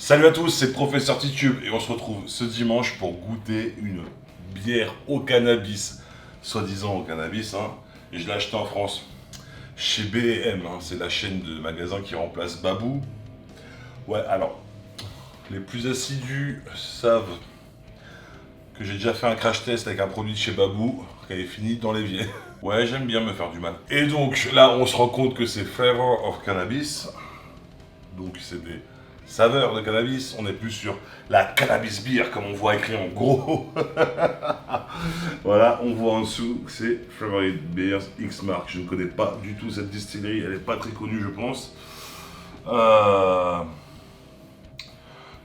Salut à tous, c'est le professeur Titube et on se retrouve ce dimanche pour goûter une bière au cannabis, soi-disant au cannabis, hein. Et je l'ai acheté en France, chez B&M, hein. C'est la chaîne de magasins qui remplace Babou. Ouais, alors, les plus assidus savent que j'ai déjà fait un crash test avec un produit de chez Babou, qui avait fini dans l'évier. Ouais, j'aime bien me faire du mal. Et donc là, on se rend compte que c'est Flavor of Cannabis, donc c'est des saveur de cannabis, on est plus sur la cannabis beer comme on voit écrit en gros. Voilà, on voit en dessous, c'est Favorite Beers X Mark. Je ne connais pas du tout cette distillerie, elle n'est pas très connue je pense.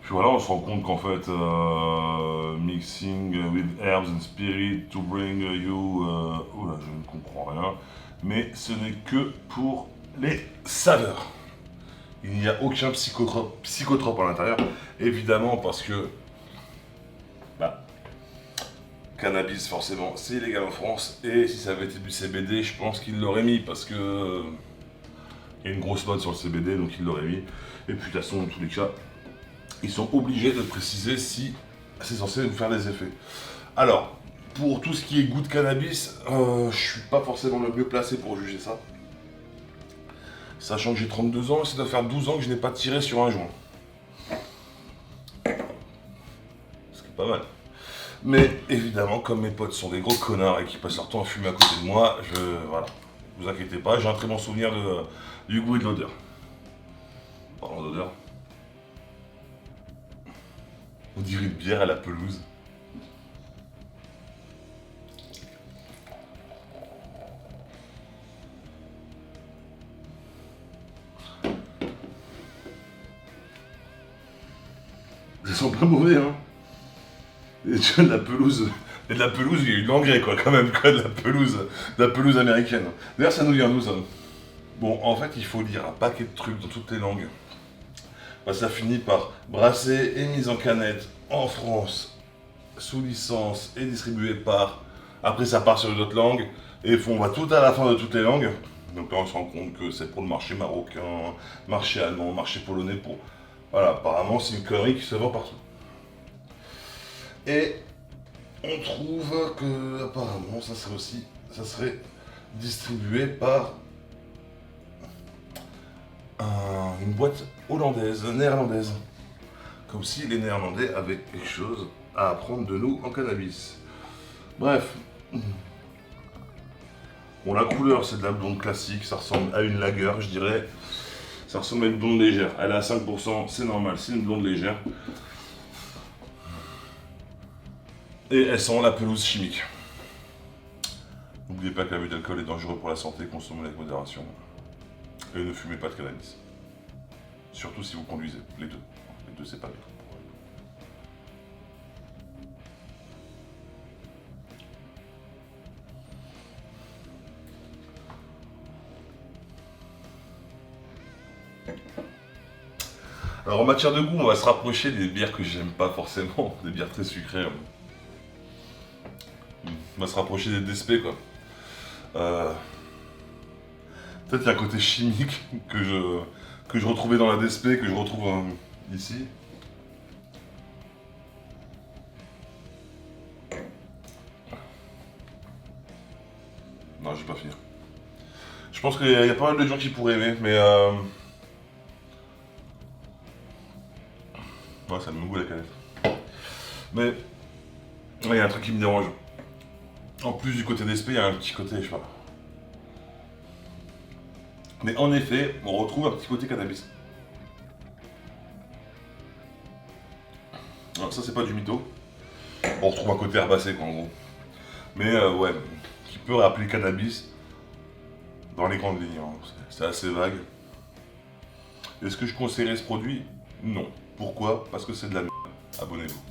Puis voilà, on se rend compte qu'en fait, mixing with herbs and spirit to bring you... Oula, je ne comprends rien. Mais ce n'est que pour les saveurs. Il n'y a aucun psychotrope à l'intérieur, évidemment parce que cannabis forcément c'est illégal en France et si ça avait été du CBD je pense qu'il l'aurait mis parce que il y a une grosse mode sur le CBD donc il l'aurait mis et puis de toute façon dans tous les cas ils sont obligés de préciser si c'est censé nous faire des effets. Alors pour tout ce qui est goût de cannabis, je suis pas forcément le mieux placé pour juger ça. Sachant que j'ai 32 ans et ça doit faire 12 ans que je n'ai pas tiré sur un joint. Ce qui est pas mal. Mais évidemment, comme mes potes sont des gros connards et qui passent leur temps à fumer à côté de moi, voilà. Vous inquiétez pas, j'ai un très bon souvenir du goût et de l'odeur. Parlant d'odeur. On dirait une bière à la pelouse. Ils sont pas mauvais, hein. Et tu vois, de la pelouse. Et de la pelouse, il y a eu de l'engrais, quoi, quand même, quoi, de la pelouse américaine. D'ailleurs, ça nous vient d'où, ça? Bon, en fait, il faut lire un paquet de trucs dans toutes les langues. Bah, ça finit par brasser et mise en canette en France, sous licence et distribué par. Après, ça part sur d'autres langues. Et on va tout à la fin de toutes les langues. Donc là, on se rend compte que c'est pour le marché marocain, marché allemand, marché polonais, pour. Voilà, apparemment, c'est une connerie qui se vend partout. Et on trouve que, apparemment, ça serait distribué par une boîte hollandaise, néerlandaise. Comme si les Néerlandais avaient quelque chose à apprendre de nous en cannabis. Bref. Bon, la couleur, c'est de la blonde classique, ça ressemble à une lager, je dirais. Ça ressemble à une blonde légère. Elle est à 5%, c'est normal, c'est une blonde légère. Et elle sent la pelouse chimique. N'oubliez pas que l'abus d'alcool est dangereux pour la santé, consommez avec modération. Et ne fumez pas de cannabis. Surtout si vous conduisez, les deux. Les deux, c'est pas bien. Alors en matière de goût, on va se rapprocher des bières que j'aime pas forcément, des bières très sucrées. On va se rapprocher des DSP quoi. Peut-être qu'il y a un côté chimique que je retrouvais dans la DSP, que je retrouve ici. Non, je vais pas finir. Je pense qu'il y a pas mal de gens qui pourraient aimer, mais ouais, ça me goûte la canette. Mais il y a un truc qui me dérange. En plus du côté DSP, il y a un petit côté, je sais pas. Mais en effet, on retrouve un petit côté cannabis. Alors ça, c'est pas du mytho. On retrouve un côté herbacé, quoi, en gros. Mais ouais, qui peut rappeler cannabis dans les grandes lignes. Hein. C'est assez vague. Est-ce que je conseillerais ce produit? Non. Pourquoi? Parce que c'est de la merde. Abonnez-vous.